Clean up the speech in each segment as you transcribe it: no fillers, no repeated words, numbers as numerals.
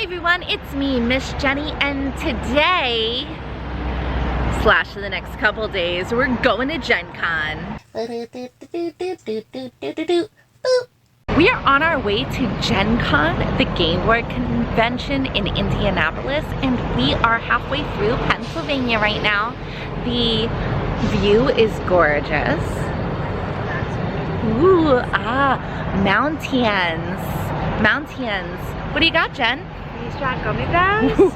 everyone, it's me, Miss Jenny, and today, slash the next couple days, we're going to Gen Con. We are on our way to Gen Con, the Game Boy convention in Indianapolis, and we are halfway through Pennsylvania right now. The view is gorgeous. Ooh, mountains. Mountains. What do you got, Jen? Freeze-dried gummy bears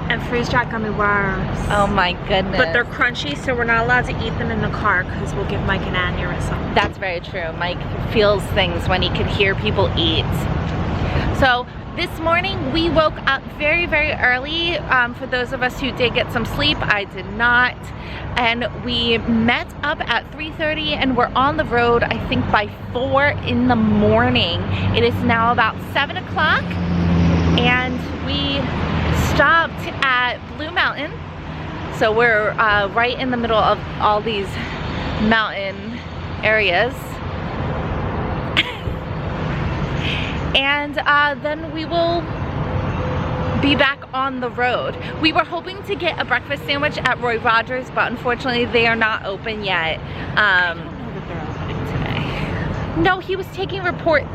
and freeze-dried gummy worms. Oh my goodness. But they're crunchy, so we're not allowed to eat them in the car because we'll give Mike an aneurysm. That's very true. Mike feels things when he can hear people eat. So this morning we woke up very, very early. For those of us who did get some sleep, I did not. And we met up at 3:30 and we're on the road, I think by 4 in the morning. It is now about 7 o'clock and we stopped at Blue Mountain. So we're right in the middle of all these mountain areas. And then we will be back on the road. We were hoping to get a breakfast sandwich at Roy Rogers, but unfortunately they are not open yet. I don't know that they're opening today. No, he was taking reports.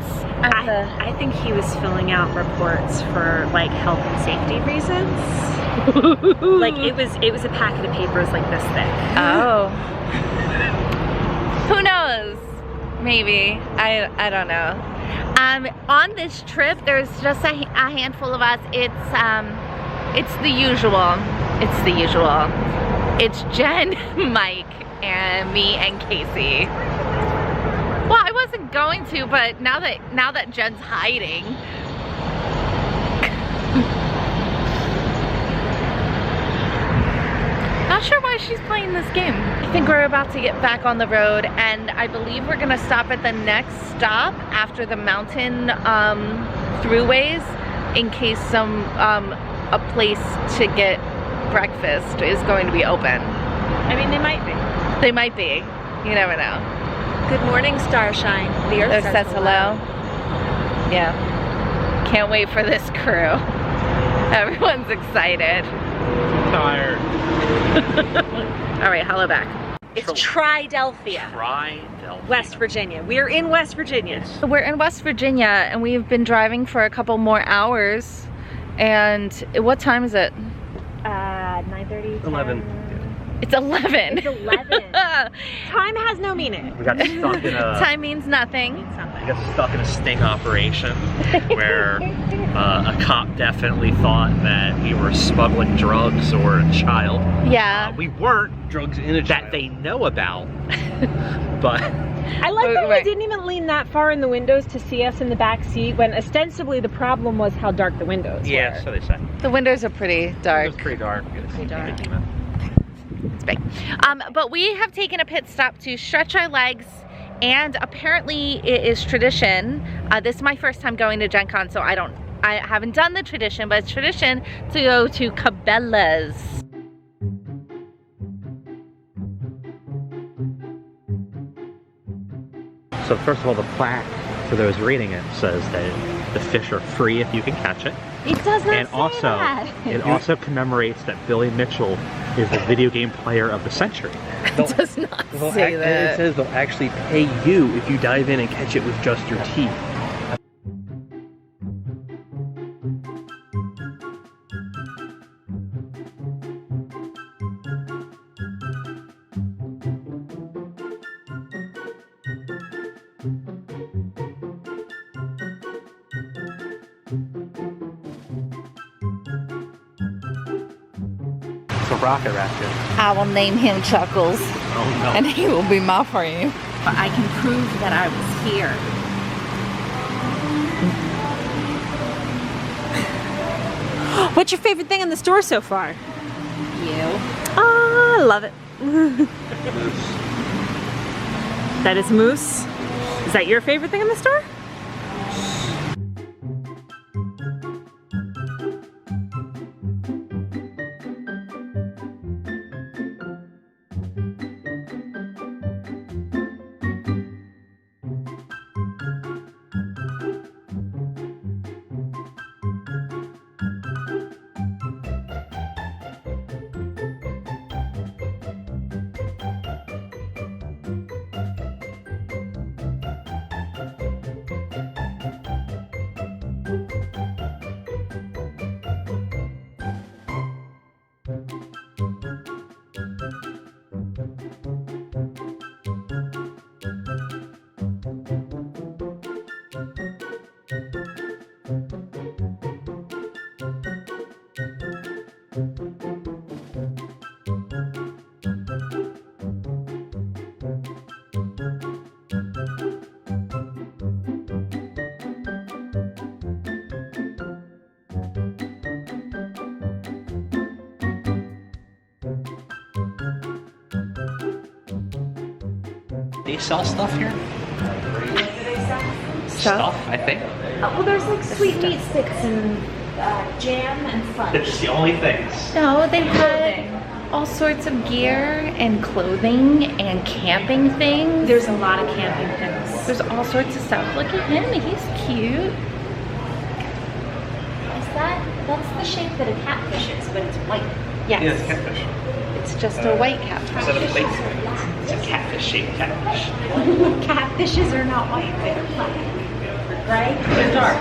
I think he was filling out reports for like health and safety reasons. Like it was a packet of papers like this thick. Oh. Who knows? Maybe. I don't know. On this trip, there's just a handful of us. It's the usual. It's the usual. It's Jen, Mike, and me and Casey. Well, I wasn't going to, but now that Jen's hiding. Not sure why she's playing this game. I think we're about to get back on the road, and I believe we're gonna stop at the next stop after the mountain throughways in case a place to get breakfast is going to be open. I mean, they might be. They might be. You never know. Good morning, Starshine. The Earth says hello. Yeah. Can't wait for this crew. Everyone's excited. Tired. All right, hello back. It's Tridelphia, West Virginia. We're in West Virginia. We're in West Virginia and we've been driving for a couple more hours. And what time is it? 9:30. 11. It's 11. It's 11. Time has no meaning. We got stuck in a time means nothing. We got stuck in a sting operation where a cop definitely thought that we were smuggling drugs or a child. Yeah. We weren't. Drugs in a child. That they know about. But I like that he didn't even lean that far in the windows to see us in the back seat when ostensibly the problem was how dark the windows yeah, were. so they said. The windows are pretty dark. It was pretty dark. Pretty dark. It's big. But we have taken a pit stop to stretch our legs, and apparently it is tradition. This is my first time going to Gen Con, so I haven't done the tradition, but it's tradition to go to Cabela's. So first of all, the plaque, for those reading it, says that the fish are free if you can catch it. It does not and say also, that. It also commemorates that Billy Mitchell is the video game player of the century. It does not say that. It says they'll actually pay you if you dive in and catch it with just your teeth. It's a rocket raccoon. I will name him Chuckles, Oh no. and he will be my friend. But I can prove that I was here. What's your favorite thing in the store so far? You. Oh, I love it. That is moose. Is that your favorite thing in the store? They sell stuff here? Stuff? I think. Well, there's like sweet meat sticks and jam and fudge. They're just the only things. No, they had all sorts of gear and clothing and camping things. There's a lot of camping things. There's all sorts of stuff. Look at him, he's cute. That's the shape that a catfish is, but it's white. Yes. Yeah, it's catfish. It's just a white catfish. Instead of plate, it's a catfish-shaped catfish. Catfishes are not white, they're black. Right? They're dark.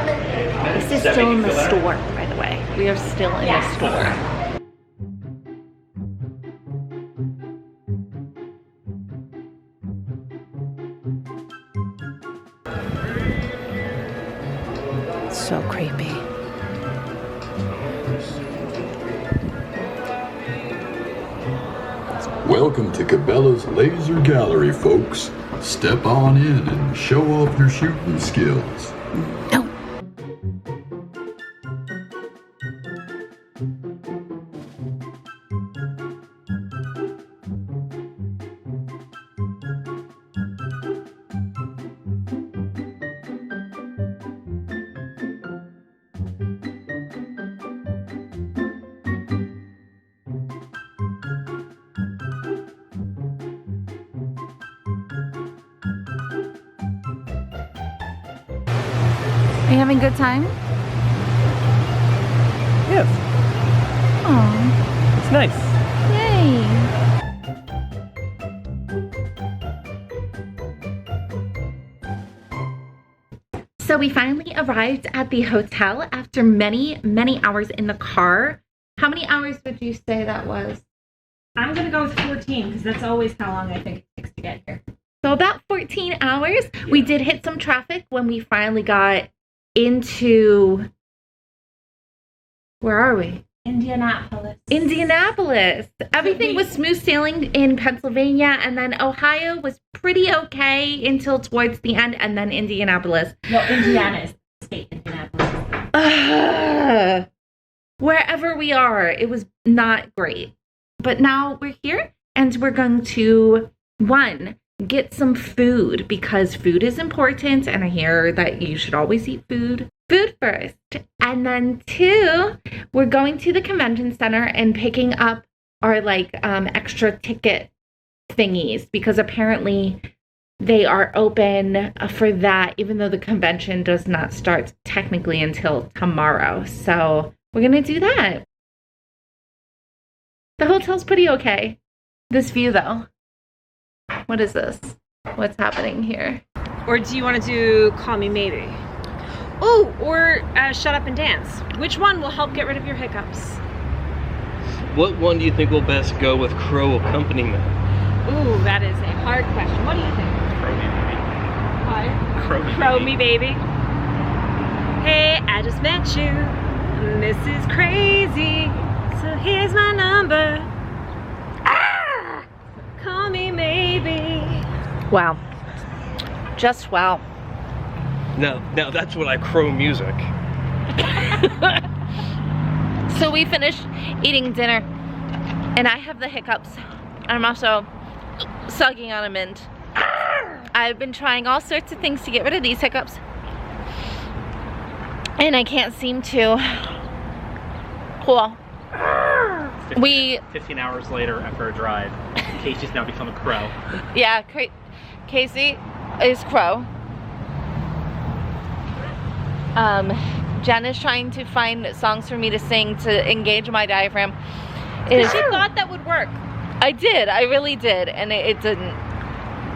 This is still in the store, by the way. We are still in the store. So creepy. Welcome to Cabela's Laser Gallery, folks. Step on in and show off your shooting skills. No. Are you having a good time? Yes, Oh, it's nice. yay. So we finally arrived at the hotel after many, many hours in the car. How many hours would you say that was? I'm gonna go with 14 because that's always how long I think it takes to get here. So about 14 hours. We did hit some traffic when we finally got into, where are we? Indianapolis. Indianapolis. Everything was smooth sailing in Pennsylvania, and then Ohio was pretty okay until towards the end, and then Indianapolis. No, Indiana is the state. Indianapolis. Wherever we are, it was not great. But now we're here, and we're going to, one, get some food, because food is important, and I hear that you should always eat food first. And then two, we're going to the convention center and picking up our extra ticket thingies, because apparently they are open for that, even though the convention does not start technically until tomorrow. So we're gonna do that. The hotel's pretty okay. This view though. What is this? What's happening here? Or do you want to do Call Me Maybe? Oh, or Shut Up and Dance. Which one will help get rid of your hiccups? What one do you think will best go with crow accompaniment? Ooh, that is a hard question. What do you think? Crow me, baby. What? Crow Me Baby. Hey, I just met you. This is crazy. So here's my number. Ah! Call me maybe. Wow. Just wow. Now that's what I crow music. So we finished eating dinner, and I have the hiccups. I'm also sucking on a mint. I've been trying all sorts of things to get rid of these hiccups, and I can't seem to. Cool. 15 hours later after a drive, Casey's now become a crow. Yeah, Casey is crow. Jen is trying to find songs for me to sing to engage my diaphragm. She thought that would work. I did, I really did, and it didn't.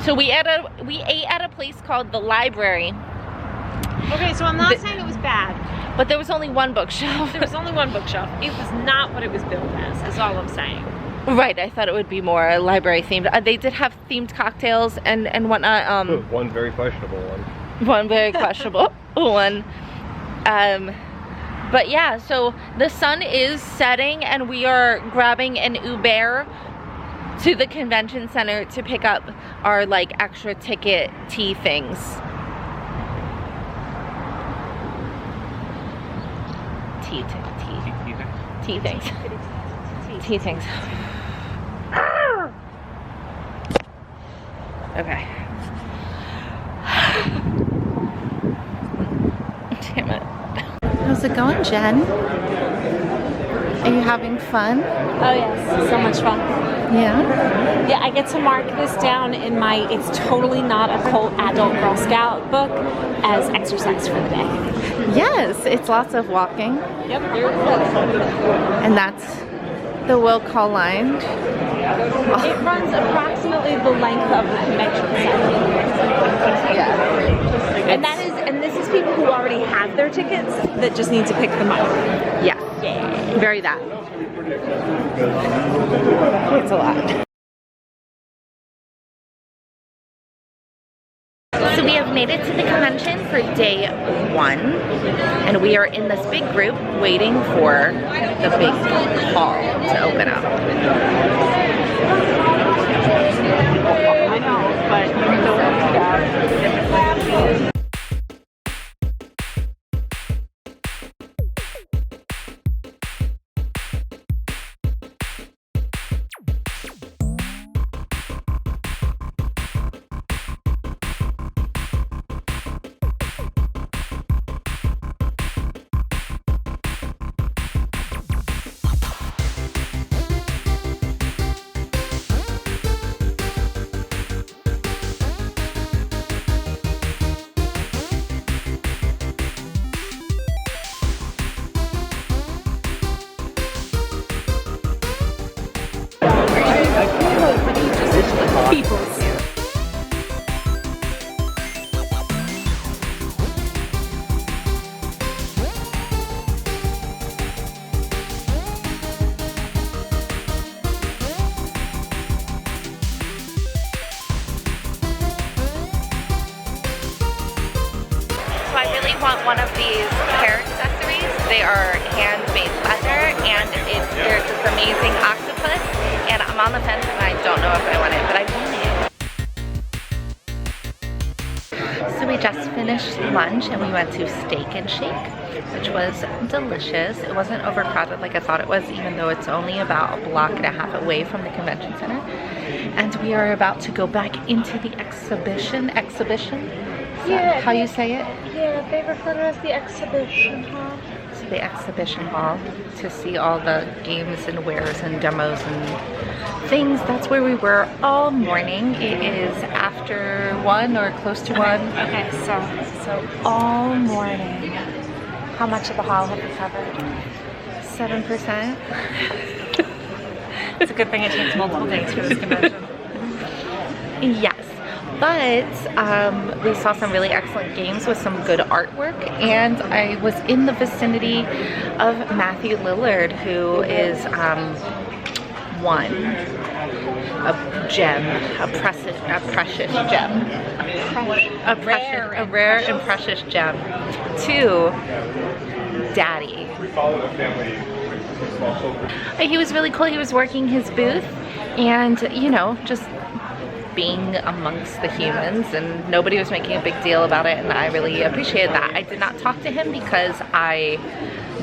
So we ate at a place called the Library. Okay, so I'm not saying it was bad. But there was only one bookshelf. There was only one bookshelf. It was not what it was billed as, is all I'm saying. Right, I thought it would be more library themed. They did have themed cocktails and whatnot. One very questionable one. One very questionable one. But yeah, so the sun is setting, and we are grabbing an Uber to the convention center to pick up our extra ticket tea things. tea, You tea things. Tea things. Okay. Damn it. How's it going, Jen? Are you having fun? Oh yes, so much fun. Yeah? Yeah, I get to mark this down in my it's totally not a cult adult Girl Scout book as exercise for the day. Yes, it's lots of walking. Yep, very good. And that's the will call line. It runs approximately the length of a convention center. Yeah. And this is people who already have their tickets that just need to pick them up. Yeah. Yeah. Very that. It's a lot. So we have made it to the convention for day 1, and we are in this big group waiting for the big hall to open up. I know, but So I really want one of these hair accessories. They are handmade leather, and there's this amazing octopus, and I'm on the fence and I don't know if I want it, but I want it. So we just finished lunch and we went to Steak and Shake, which was delicious. It wasn't overcrowded like I thought it was, even though it's only about a block and a half away from the convention center. And we are about to go back into the exhibition? Is that how you say it? yeah, they refer to it as the exhibition hall. To the exhibition hall to see all the games and wares and demos and things. That's where we were all morning. It is after 1 or close to 1. Okay, so All morning. how much of the hall have you covered? 7%. It's a good thing it takes multiple days for this convention. Yes. But we saw some really excellent games with some good artwork, and I was in the vicinity of Matthew Lillard, who is a gem, a precious gem, a rare and precious gem. 2, Daddy. He was really cool. He was working his booth, and you know, just being amongst the humans, and nobody was making a big deal about it, and I really appreciated that. I did not talk to him because I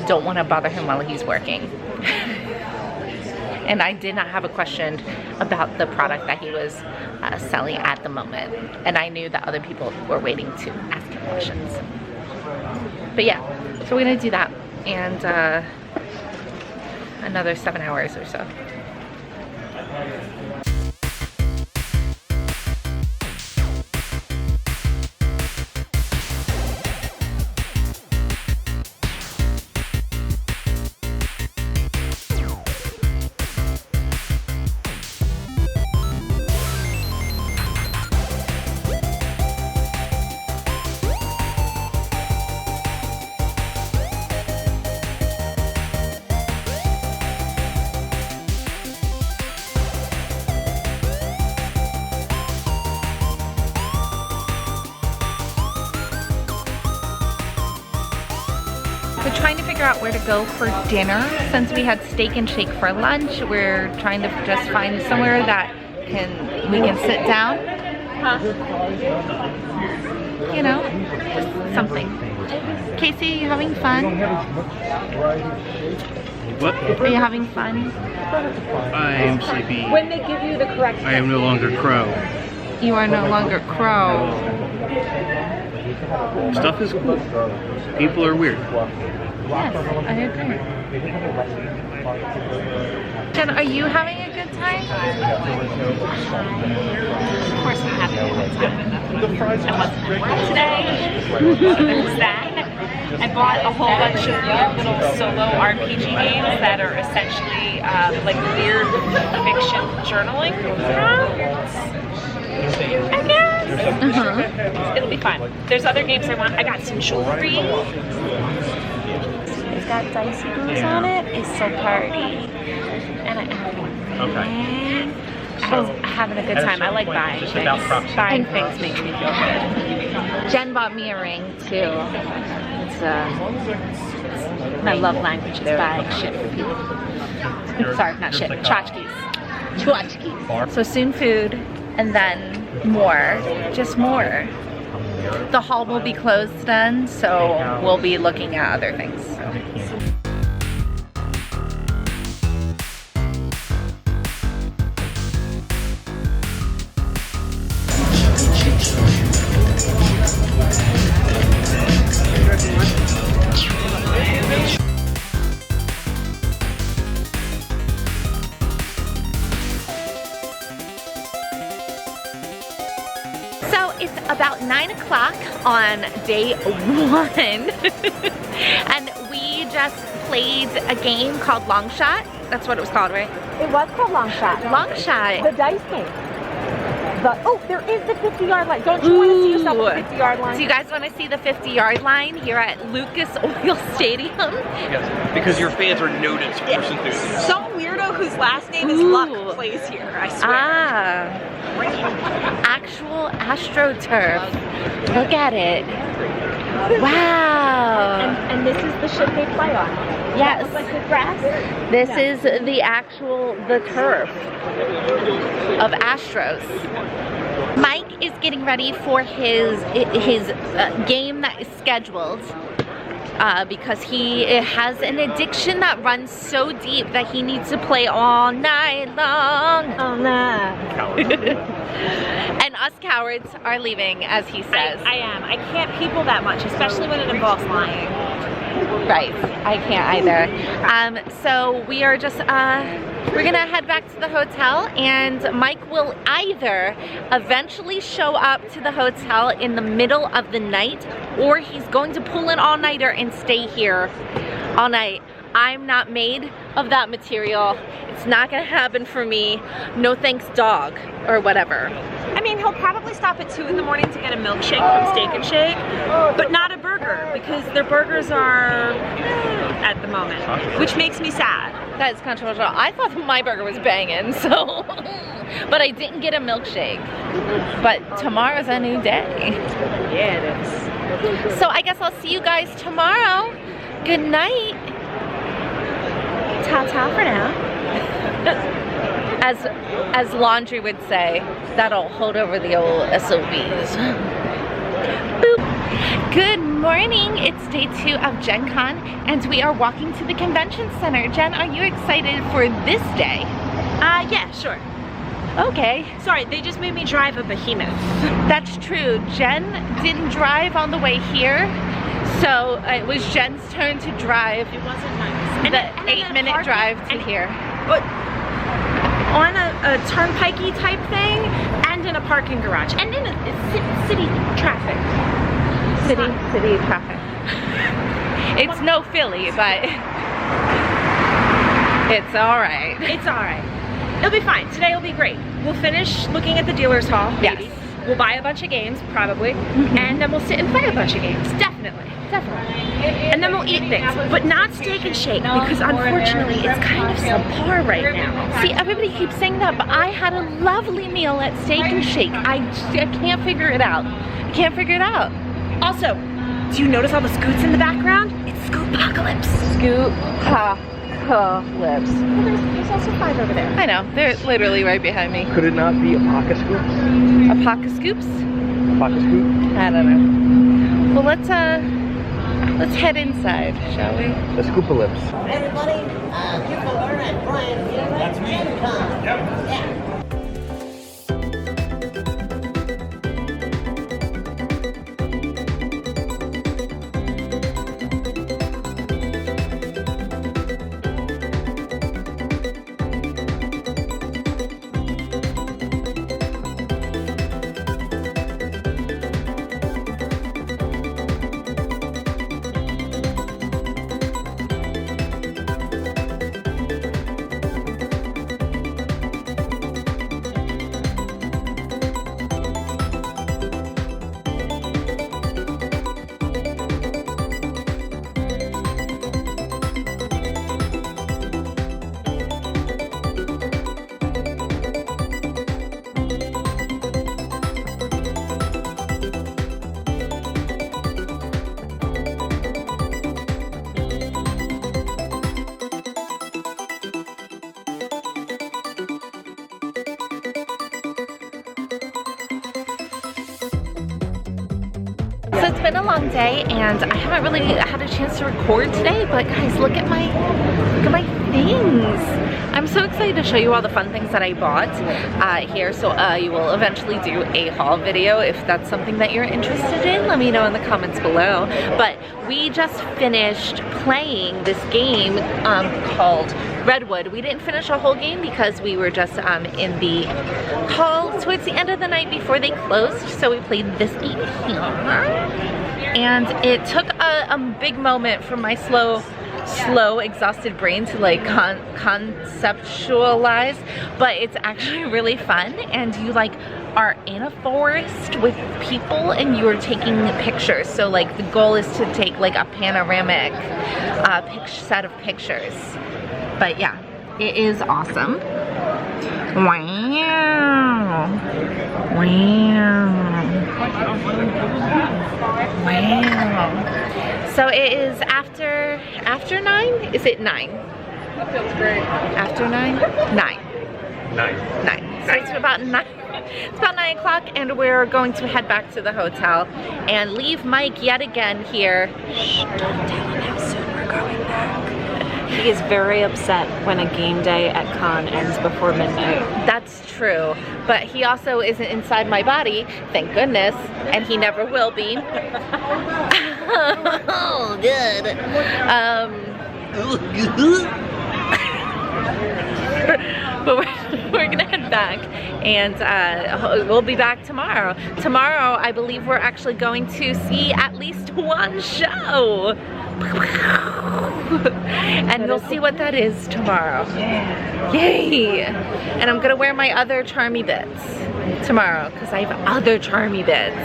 don't want to bother him while he's working. And I did not have a question about the product that he was selling at the moment, and I knew that other people were waiting to ask him questions. But yeah, so we're gonna do that, and another 7 hours or so. We're trying to figure out where to go for dinner. Since we had Steak and Shake for lunch, we're trying to just find somewhere that we can sit down. You know, just something. Casey, are you having fun? What? Are you having fun? I am sleepy. When they give you the correct I am no longer Crow. You are no longer Crow. Stuff is cool. People are weird. Yes, I agree. Jen, are you having a good time? Of course I'm having a good time. I wasn't at work today. There's that. I bought a whole bunch of weird little solo RPG games that are essentially like weird fiction journaling prompts, I guess. It'll be fun. There's other games I want. I got some jewelry. It's got dicey boots on it. It's so party. And Okay. I'm having a good time. I like buying Just things. about proximity. Buying things makes me feel good. Jen bought me a ring too. It's My love language is buying shit for people. sorry, not shit, tchotchkes. Tchotchkes. So soon food, and then more, just more. The hall will be closed then, so we'll be looking at other things. So it's about 9 o'clock on day 1 and we just played a game called Long Shot. That's what it was called, right? It was called Long Shot. Long Shot. The dice game. Oh, there is the 50-yard line. Don't you want to see yourself at the 50-yard line? So you guys want to see the 50-yard line here at Lucas Oil Stadium? Yes, because your fans are noted sports enthusiasts. Some weirdo whose last name is Ooh. Luck plays here, I swear. Ah, actual AstroTurf. Look at it. Wow. And this is the shit they play on. Yes. Looks like the grass. This is the turf of Astros. Mike is getting ready for his game that is scheduled because he has an addiction that runs so deep that he needs to play all night long. Oh no. And us cowards are leaving, as he says. I am. I can't people that much, especially when it involves lying. Right, I can't either. So we are just, we're gonna head back to the hotel, and Mike will either eventually show up to the hotel in the middle of the night, or he's going to pull an all-nighter and stay here all night. I'm not made of that material. It's not gonna happen for me. No thanks, dog, or whatever. I mean, he'll probably stop at 2 in the morning to get a milkshake from Steak and Shake, but not a burger, because their burgers are at the moment, which makes me sad. That is controversial. I thought my burger was banging, so, but I didn't get a milkshake. But tomorrow's a new day. Yeah, it is. So I guess I'll see you guys tomorrow. Good night. Ta-ta for now. As Laundry would say, that'll hold over the old SOBs. Boop. Good morning. It's day 2 of Gen Con, and we are walking to the convention center. Jen, are you excited for this day? Yeah, sure. Okay. Sorry, they just made me drive a behemoth. That's true. Jen didn't drive on the way here, so it was Jen's turn to drive It wasn't nice. the 8-minute drive to here. But on a turnpikey type thing, and in a parking garage, and in a city traffic. City traffic. It's no Philly, but it's all right. It's all right. It'll be fine. Today will be great. We'll finish looking at the dealer's hall. Maybe. Yes. We'll buy a bunch of games, probably, and then we'll sit and play a bunch of games. Definitely. And then we'll eat things, but not Steak and Shake, because unfortunately it's kind of subpar right now. See, everybody keeps saying that, but I had a lovely meal at Steak and Shake. I can't figure it out. I can't figure it out. Also, do you notice all the scoots in the background? It's Scoopocalypse. Scoopocalypse. Well, there's also 5 over there. I know, they're literally right behind me. Could it not be Apocascoops? Apoca Scoops? Apocascoop? I don't know. Well, let's Let's head inside, shall we? The Scoopalips. Everybody, Cucumber and Brian here. That's me. Yeah. So it's been a long day and I haven't really had a chance to record today, but guys, look at my things. I'm so excited to show you all the fun things that I bought here. So you will eventually do a haul video if that's something that you're interested in. Let me know in the comments below. But we just finished playing this game called Redwood. We didn't finish a whole game because we were just in the hall towards the end of the night before they closed. So we played this game here. And it took a big moment for my slow exhausted brain to like conceptualize, but it's actually really fun. And you like are in a forest with people and you're taking pictures. So like the goal is to take like a panoramic set of pictures. But yeah, it is awesome. Wow. So it is after 9? Is it 9? That feels great. After 9? 9. 9. So it's about 9. It's about 9 o'clock and we're going to head back to the hotel and leave Mike yet again here. Shh, don't tell him how soon we're going back. He is very upset when a game day at con ends before midnight. That's true, but he also isn't inside my body, thank goodness, and he never will be. Oh, good. But we're gonna head back and we'll be back tomorrow. Tomorrow, I believe we're actually going to see at least one show. And we'll see what that is tomorrow. Yeah. Yay! And I'm gonna wear my other charmy bits tomorrow because I have other charmy bits.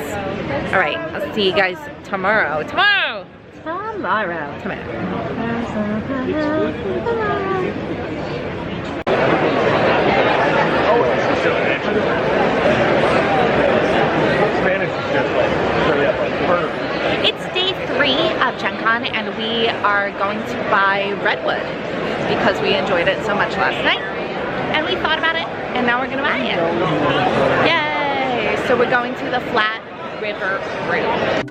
All right, I'll see you guys tomorrow. Tomorrow. It's day 3 of Gen Con and we are going to buy Redwood because we enjoyed it so much last night and we thought about it and now we're gonna buy it. Yay! So we're going to the Flat River Route.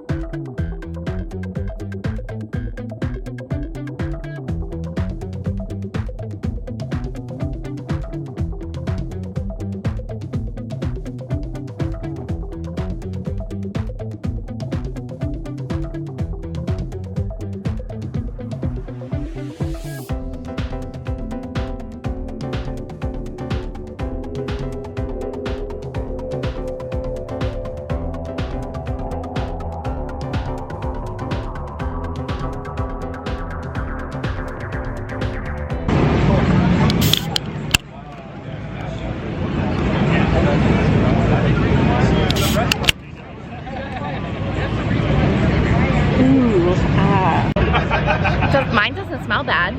So mine doesn't smell bad.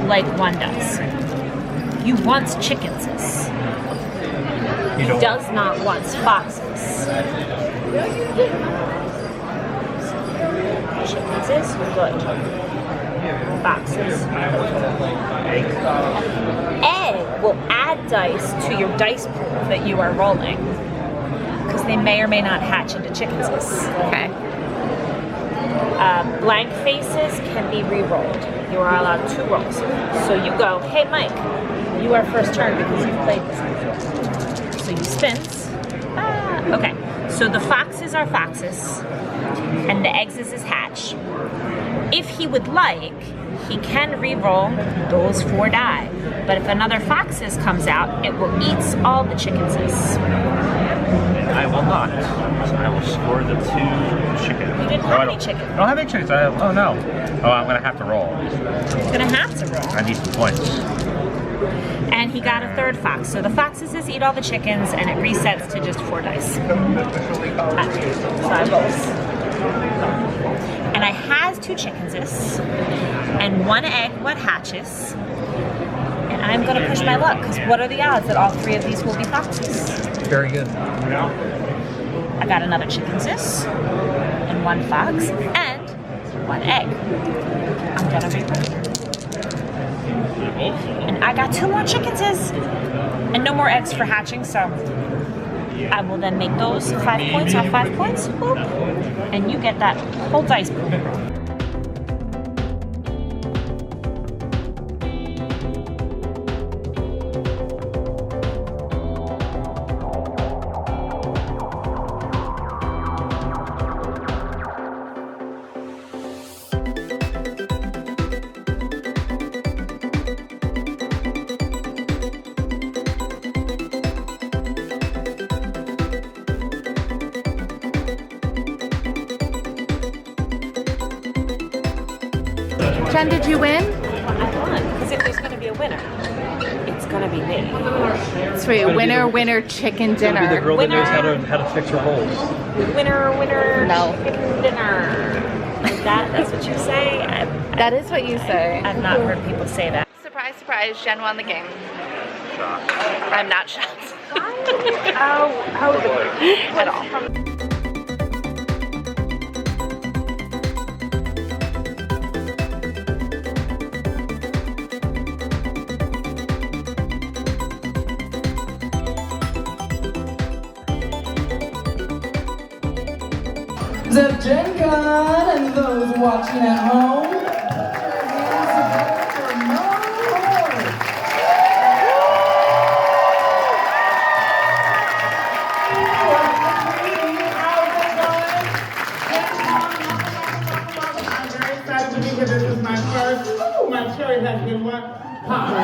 Like one does. You wants chickens. He does not want foxes. Chickens is good. Foxes. A will add dice to your dice pool that you are rolling. because they may or may not hatch into chickens. Okay. Blank faces can be re-rolled. You are allowed 2 rolls. So you go, hey Mike, you are first turn because you've played this before. So he spins. Okay, so the foxes are foxes, and the eggs is his hatch. If he would like, he can re-roll those 4 die. But if another foxes comes out, it will eat all the chickenses. I will not. I will score the 2 chickens. You didn't have any chicken. I don't have any chickens. Oh no. Oh, I'm gonna have to roll. He's gonna have to roll. I need some points. And he got a 3rd fox. So the foxes eat all the chickens, and it resets to just 4 dice. 5 rolls. And I has 2 chickenses, and 1 egg what hatches. And I'm gonna push my luck, because what are the odds that all 3 of these will be foxes? Very good. I got another chickensis, and 1 fox, and 1 egg. I'm gonna re-roll. And I got 2 more chickenses, and no more eggs for hatching, so I will then make those 5 points off 5 points, whoop, and you get that whole dice pool. Jen, did you win? I won, because if there's going to be a winner, it's going to be me. It's for you. Winner, winner, chicken Be the dinner. girl that knows how to fix her holes. Winner, winner, No. chicken dinner. That's what you say? That is what you say. I've not heard people say that. Surprise, surprise, Jen won the game. I'm not shocked. How is it? At all. The Gen Con and those watching at home, put your hands together for Mo Lord. I'm very excited to be here. This is my first. Ooh, my cherry has been what? Popping.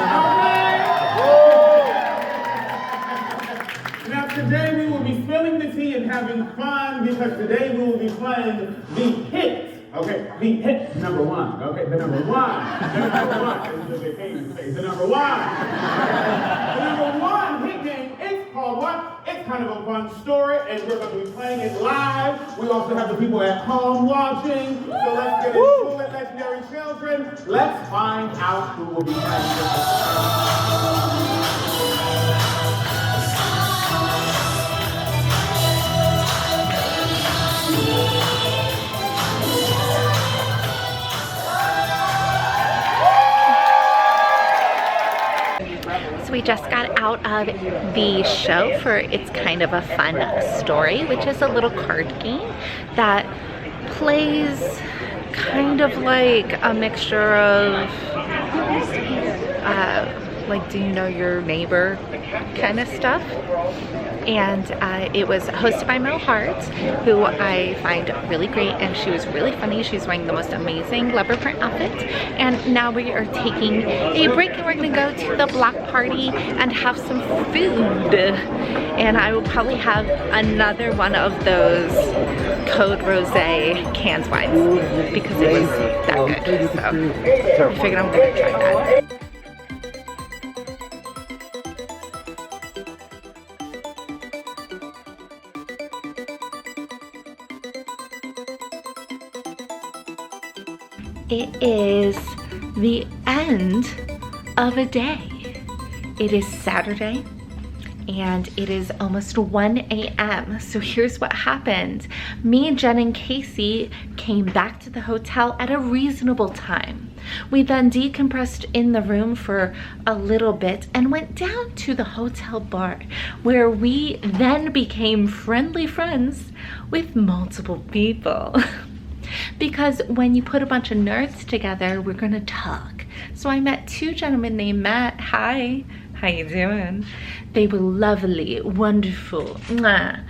Now today we will be spilling the tea and having fun because today we will be playing the hit. Okay, the hit number 1. Okay, the number 1. The number 1. This is the game phase. The number 1. The number 1 hit game. It's called what? It's kind of a fun story, and we're going to be playing it live. We also have the people at home watching. So let's get into it, legendary children. Let's find out who will be playing this. So we just got out of the show for It's Kind of a Fun Story, which is a little card game that plays kind of like a mixture of like do you know your neighbor kind of stuff. And it was hosted by Mel Hart, who I find really great, and she was really funny. She's wearing the most amazing leopard print outfit. And now we are taking a break, and we're gonna go to the block party and have some food. And I will probably have another one of those Code Rosé canned wines because it was that good. So I figured I'm gonna try that. It is the end of a day. It is Saturday and it is almost 1 a.m. So here's what happened. Me, Jen, and Casey came back to the hotel at a reasonable time. We then decompressed in the room for a little bit and went down to the hotel bar, where we then became friendly friends with multiple people. Because when you put a bunch of nerds together, we're gonna talk. So I met two gentlemen named Matt. Hi, how you doing? They were lovely, wonderful, mwah.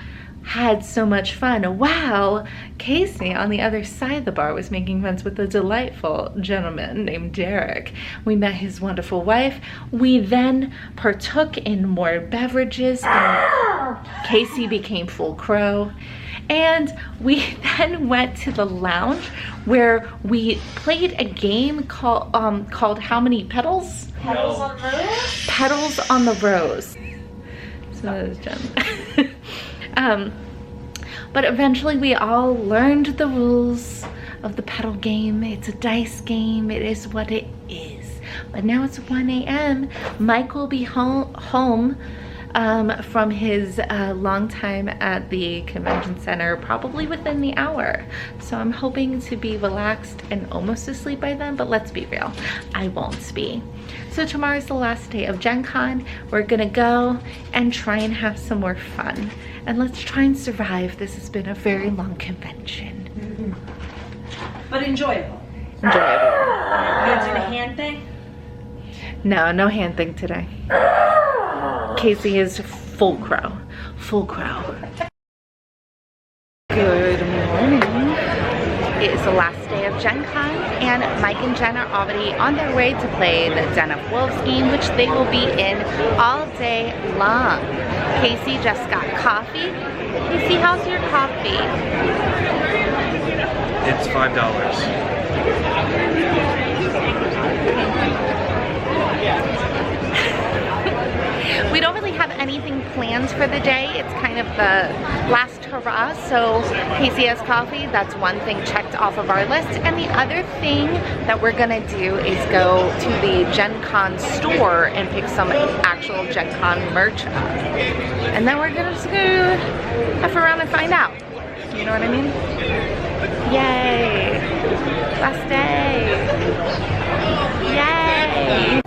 Had so much fun. Wow, Casey on the other side of the bar was making friends with a delightful gentleman named Derek. We met his wonderful wife. We then partook in more beverages and Casey became full crow. And we then went to the lounge where we played a game called How Many Petals? Petals on the rose? Petals on the Rose. So that was Jen. But eventually we all learned the rules of the petal game. It's a dice game. It is what it is. But now it's 1 a.m. Mike will be home from his long time at the convention center, probably within the hour. So I'm hoping to be relaxed and almost asleep by then, but let's be real, I won't be. So tomorrow's the last day of Gen Con. We're gonna go and try and have some more fun. And let's try and survive. This has been a very long convention. But enjoyable. Enjoyable. You gonna do the hand thing? No, no hand thing today. Casey is full crow. Full crow. Good morning. It is the last day of Gen Con, and Mike and Jen are already on their way to play the Den of Wolves game, which they will be in all day long. Casey just got coffee. Casey, how's your coffee? It's $5. We don't really have anything planned for the day. It's kind of the last hurrah. So Casey has coffee. That's one thing checked off of our list. And the other thing that we're gonna do is go to the Gen Con store and pick some actual Gen Con merch up. And then we're gonna just go F around and find out. You know what I mean? Yay! Last day! Yay!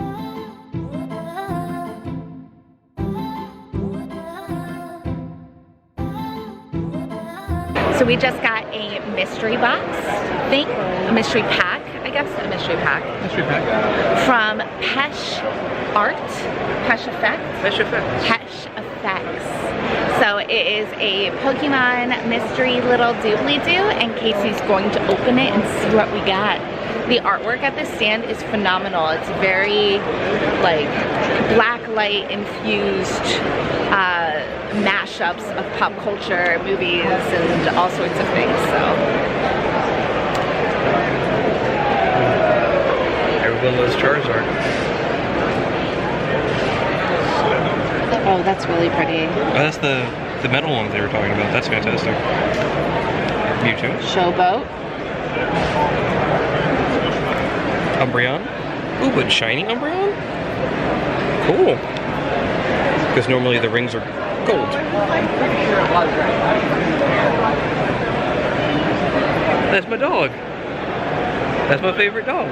So we just got a mystery box thing, a mystery pack, I guess, a mystery pack. Mystery pack. From Pesh Art, Pesh Effects. Pesh Effects. Pesh Effects. So it is a Pokemon mystery little doobly-doo, and Casey's going to open it and see what we got. The artwork at this stand is phenomenal. It's very like black light infused mashups of pop culture, movies, and all sorts of things. So Everyone loves Charizard. oh, that's really pretty. Oh, that's the metal one they were talking about. That's fantastic. Mewtwo. Showboat. Umbreon. Ooh, but shiny Umbreon? Cool. Because normally the rings are gold. That's my dog. That's my favorite dog.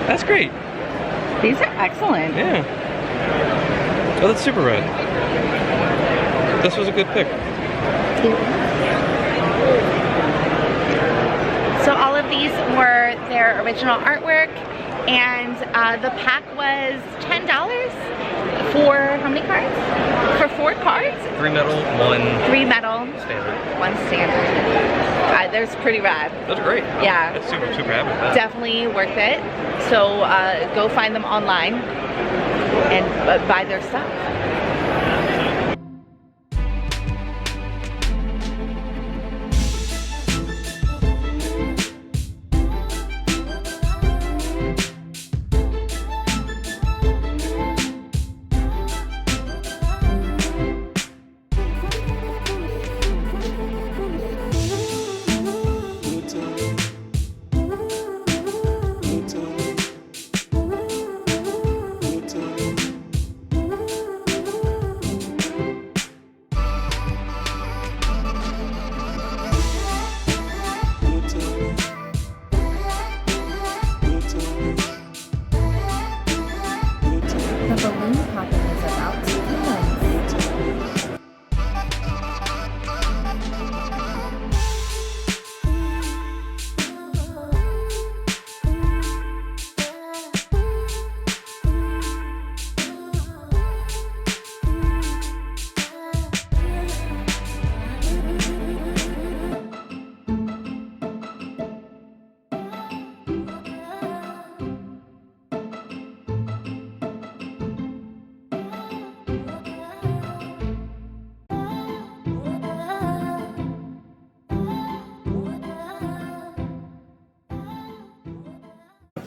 That's great. These are excellent. Yeah. Oh, that's super rad. This was a good pick. So all of these were their original artwork, and the pack was $10 for how many cards? For 4 cards? 3 metal, 1 3 metal, standard. 1 standard. That's pretty rad. That's great. Yeah. That's super happy with that. Definitely worth it. So go find them online and buy their stuff.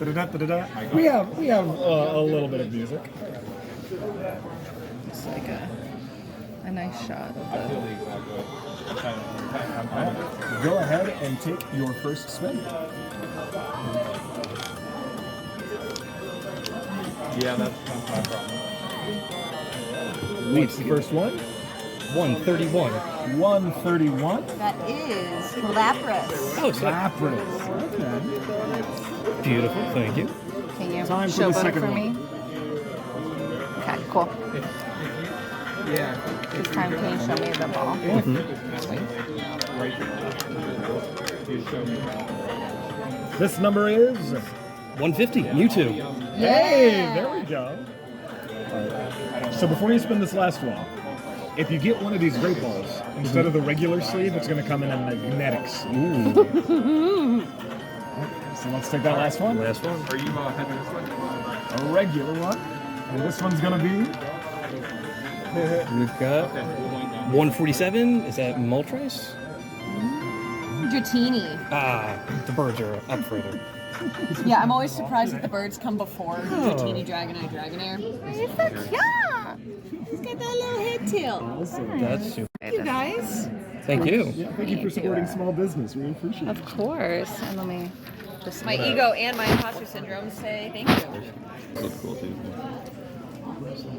We have a little bit of music. It's like a nice shot of Go ahead and take your first spin. Yeah, that's my problem. What's the first one? 131. 131. That is Lapras. Oh, sick. Lapras. Okay. Beautiful, thank you. Can you Time for the showboat second for one. me? Okay, cool. Yeah. This time, can you show me the ball? This number is 150, Mewtwo. Hey, there we go. All right. So before you spin this last one, if you get one of these great balls, instead of the regular sleeve, it's going to come in a magnetics. Ooh. So let's take that last one. Last one. Are you having this one? A regular one. And this one's going to be... We've got 147. Is that Moltres? Dratini. Ah, the birds are up further. Yeah, I'm always surprised that the birds come before Dratini, Dragonite, Dragonair. He's so cute. He's got that little head tail. Awesome. That's super. Thank you guys. Thank you. Yeah, thank you for supporting small business. We appreciate it. Of course. And let me just... My ego and my imposter syndrome say thank you. Looks cool too.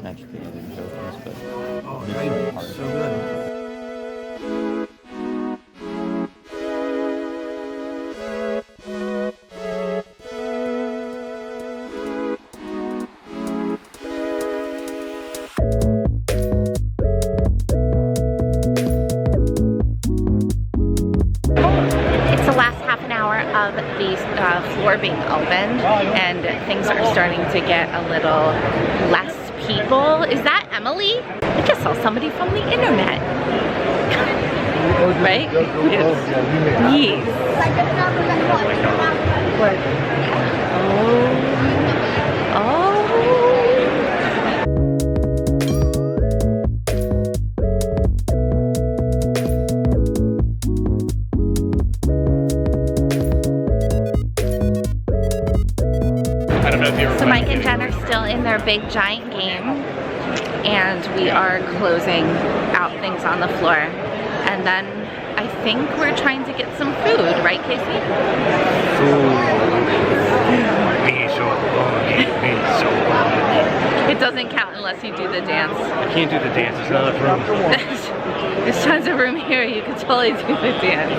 Naturally, I didn't show this, but So good. It's the last half an hour of the floor being opened, and things are starting to get a little less people. Is that Emily? I just saw somebody from the internet. Right? Yes. Yes. What? Oh. Oh. So Mike and Jen are still in their big giant game, and we are closing out things on the floor. And then I think we're trying to get some food, right, Casey? It doesn't count unless you do the dance. I can't do the dance. There's not enough room. There's tons of room here. You could totally do the dance.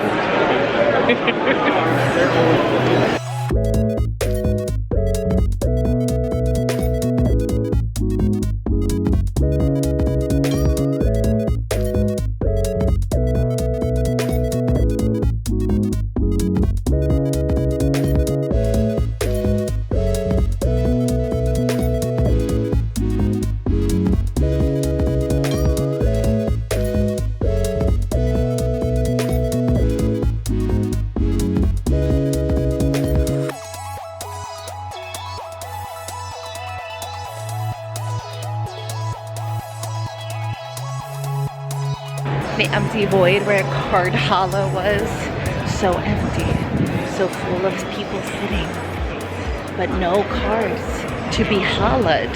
The empty void where Card Hollow was. So empty, so full of people sitting, but no cards to be hollowed.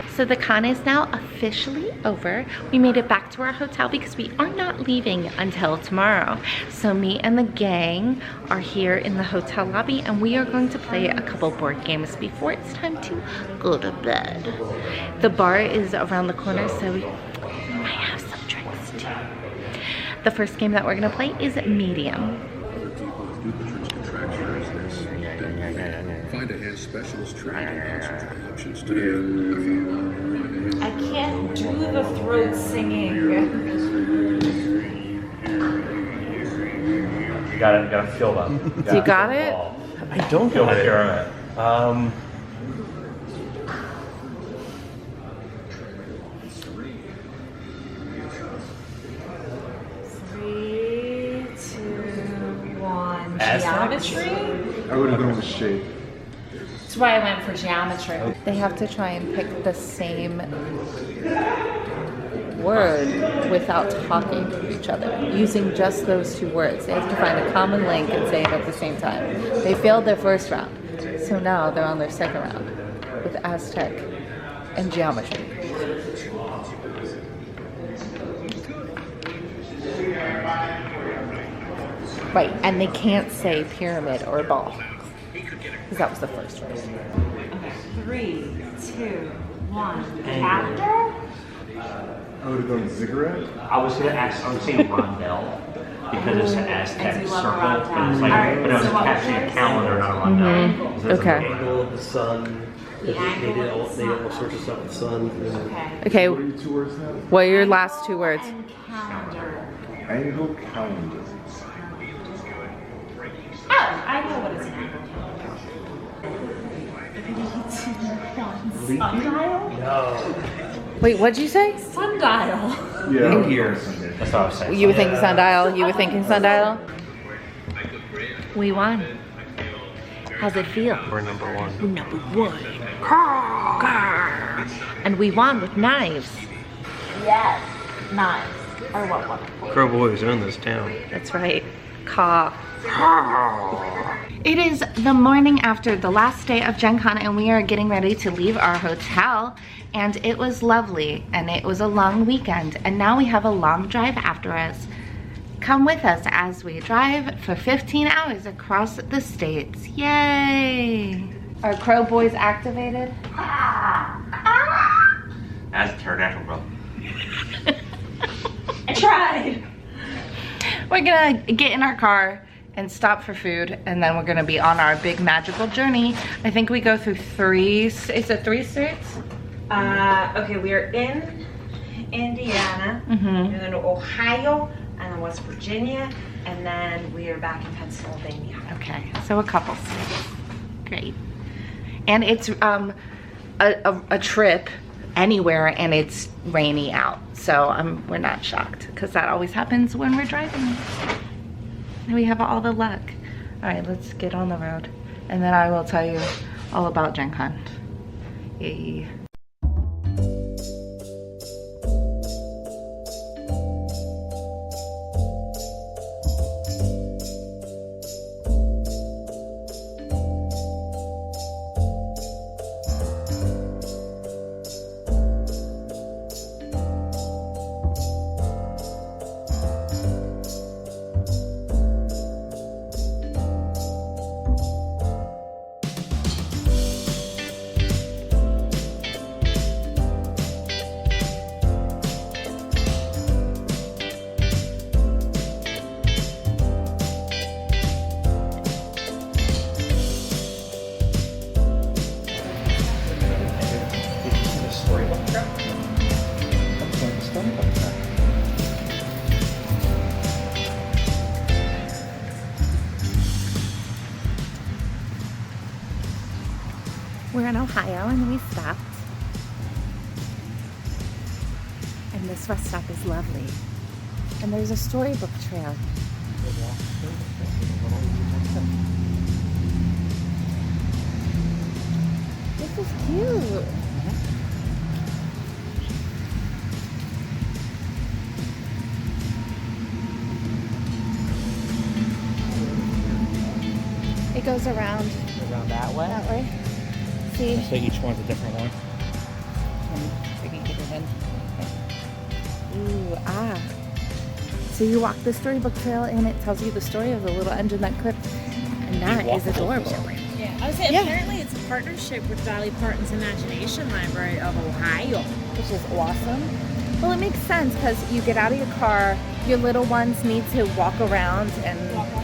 So the con is now officially over. We made it back to our hotel because we are not leaving until tomorrow. So me and the gang are here in the hotel lobby, and we are going to play a couple board games before it's time to go to bed. The bar is around the corner, so we might have some drinks too. The first game that we're gonna play is Medium. Find a hand specialist training concentrated options today. I can't do the throat singing. You gotta feel them. You got it? I don't feel it. Three, two, one. Aztecs? Geometry? I would have gone with shape. That's why I went for geometry. They have to try and pick the same word without talking to each other, using just those two words. They have to find a common link and say it at the same time. They failed their first round, so now they're on their second round with Aztec and geometry. Right, and they can't say pyramid or ball, because that was the first word. 3, 2, 1. After? I would have gone ziggurat. I was saying rondelle because it's an Aztec And so you love a circle, rondelle. but it's like, Alright, but it was so what actually a was calendar, not a rondelle. Mhm. There's an Okay. angle. The sun. They did all sorts of stuff with the sun. Okay, What are your 2 words now? what are your last 2 words? And calendar. Angle calendar. Oh, I know what it's an angle calendar. Sundial? No. Wait, what'd you say? Sundial. Yeah. Here. That's what I was saying. You were thinking sundial? You were thinking sundial? We won. How's it feel? We're number 1. Number 1. And we won with knives. Yes, knives. Or what one? Crow boys own this town. That's right. Caw. It is the morning after the last day of Gen Con and we are getting ready to leave our hotel, and it was lovely and it was a long weekend and now we have a long drive after us. Come with us as we drive for 15 hours across the states. Yay! Are Crow Boys activated? As a pterodactyl, bro. I tried. We're gonna get in our car and stop for food, and then we're gonna be on our big magical journey. I think we go through 3, is it 3 states? Okay, we are in Indiana, Mm-hmm. we're going to Ohio, and then West Virginia, and then we are back in Pennsylvania. Okay, so a couple states. Great. And it's a trip anywhere and it's rainy out. So we're not shocked because that always happens when we're driving. And we have all the luck. All right, let's get on the road. And then I will tell you all about Gen Con. Yay. We're in Ohio and we stopped. And this rest stop is lovely. And there's a storybook trail. This is cute. It goes around that way? that way. See? So each one's a different one. We can get it in. Ooh, ah. So you walk the storybook trail and it tells you the story of the little engine that could. And that is adorable. Yeah, I would say apparently it's a partnership with Dolly Parton's Imagination Library of Ohio. Which is awesome. Well, it makes sense because you get out of your car, your little ones need to walk around, and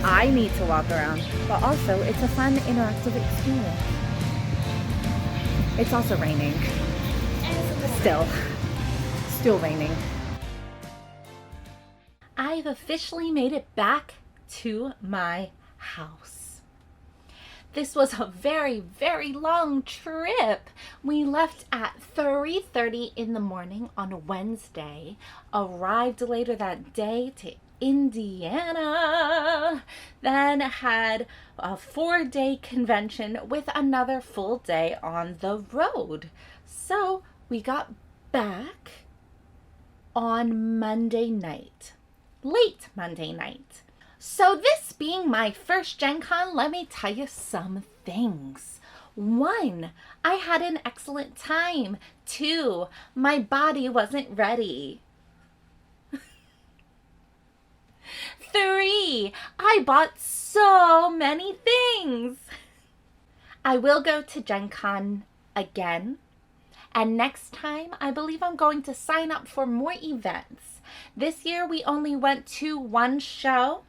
I need to walk around. But also, it's a fun, interactive experience. It's also raining. Still raining. I've officially made it back to my house. This was a very, very long trip. We left at 3:30 in the morning on Wednesday, arrived later that day to Indiana, then had a 4-day convention with another full day on the road. So we got back on Monday night, late Monday night. So this being my first Gen Con, let me tell you some things. 1, I had an excellent time. 2, my body wasn't ready. 3, I bought so many things. I will go to Gen Con again. And next time, I believe I'm going to sign up for more events. This year, we only went to one show,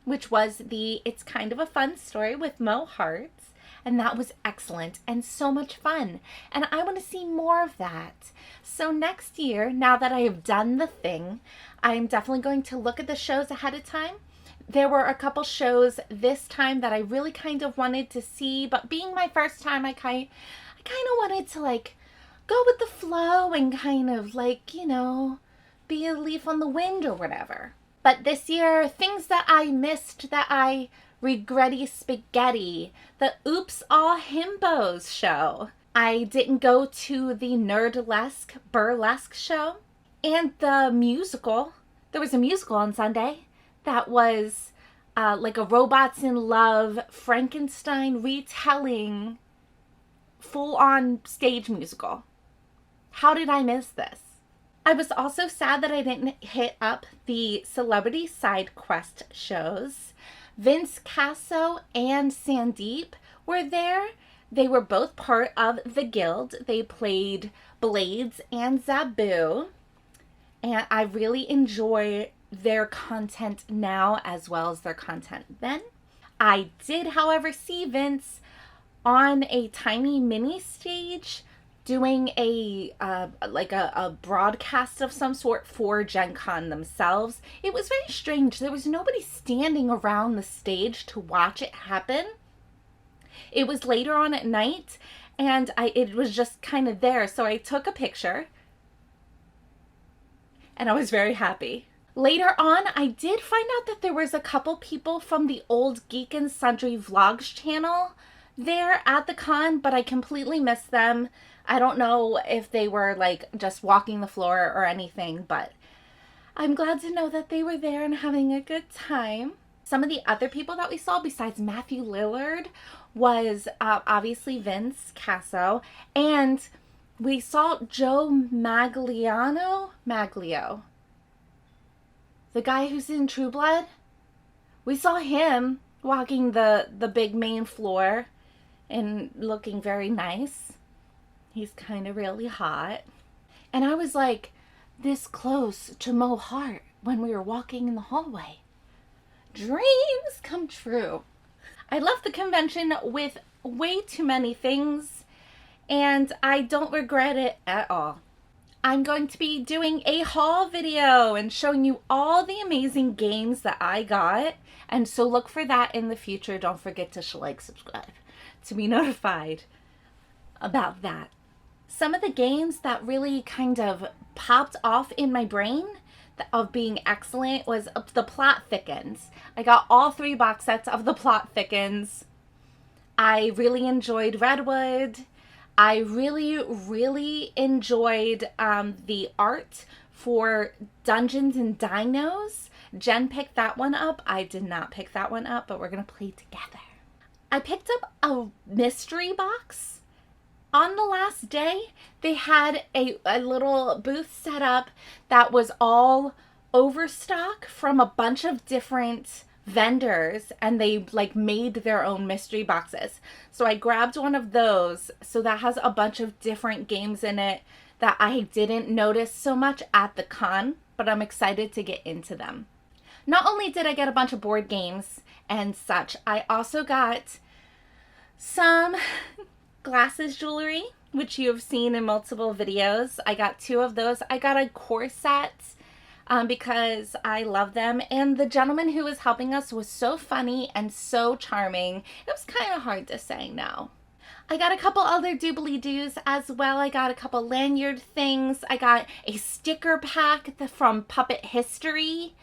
which was the It's Kind of a Fun Story with Mo Hearts. And that was excellent and so much fun. And I want to see more of that. So next year, now that I have done the thing, I'm definitely going to look at the shows ahead of time. There were a couple shows this time that I really kind of wanted to see, but being my first time, I kind of wanted to like go with the flow and kind of like, you know, be a leaf on the wind or whatever. But this year, things that I missed that I regretty spaghetti, the Oops All Himbos show. I didn't go to the Nerdlesque Burlesque show and the musical. There was a musical on Sunday that was like a Robots in Love Frankenstein retelling, full-on stage musical. How did I miss this? I was also sad that I didn't hit up the celebrity side quest shows. Vince Casso and Sandeep were there. They were both part of the guild. They played Blades and Zabu. And I really enjoy their content now as well as their content then. I did, however, see Vince on a tiny mini stage doing a broadcast of some sort for Gen Con themselves. It was very strange. There was nobody standing around the stage to watch it happen. It was later on at night, and it was just kind of there. So I took a picture, and I was very happy. Later on, I did find out that there was a couple people from the old Geek and Sundry Vlogs channel there at the con, but I completely missed them. I don't know if they were like just walking the floor or anything, but I'm glad to know that they were there and having a good time. Some of the other people that we saw besides Matthew Lillard was obviously Vince Casso, and we saw Joe Maglio, the guy who's in True Blood. We saw him walking the big main floor and looking very nice. He's kind of really hot. And I was like this close to Mo Hart when we were walking in the hallway. Dreams come true. I left the convention with way too many things, and I don't regret it at all. I'm going to be doing a haul video and showing you all the amazing games that I got. And so look for that in the future. Don't forget to like, subscribe to be notified about that. Some of the games that really kind of popped off in my brain of being excellent was The Plot Thickens. I got all 3 box sets of The Plot Thickens. I really enjoyed Redwood. I really enjoyed the art for Dungeons and Dinos. Jen picked that one up. I did not pick that one up, but we're going to play together. I picked up a mystery box. On the last day, they had a little booth set up that was all overstock from a bunch of different vendors, and they like made their own mystery boxes. So I grabbed one of those. So that has a bunch of different games in it that I didn't notice so much at the con, but I'm excited to get into them. Not only did I get a bunch of board games and such, I also got some glasses jewelry, which you have seen in multiple videos. I got 2 of those. I got a corset because I love them, and the gentleman who was helping us was so funny and so charming. It was kind of hard to say no. I got a couple other doobly-doos as well. I got a couple lanyard things. I got a sticker pack from Puppet History.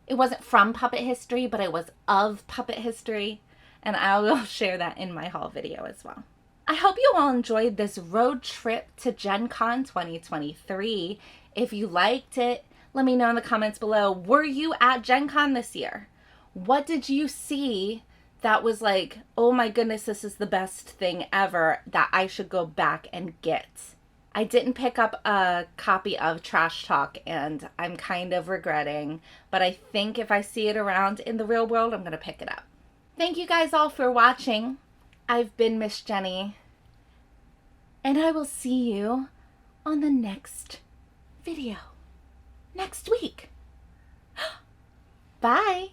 It wasn't from Puppet History, but it was of Puppet History, and I will share that in my haul video as well. I hope you all enjoyed this road trip to Gen Con 2023. If you liked it, let me know in the comments below. Were you at Gen Con this year? What did you see that was like, oh my goodness, this is the best thing ever that I should go back and get? I didn't pick up a copy of Trash Talk and I'm kind of regretting, but I think if I see it around in the real world, I'm going to pick it up. Thank you guys all for watching. I've been Miss Jenny, and I will see you on the next video next week. Bye.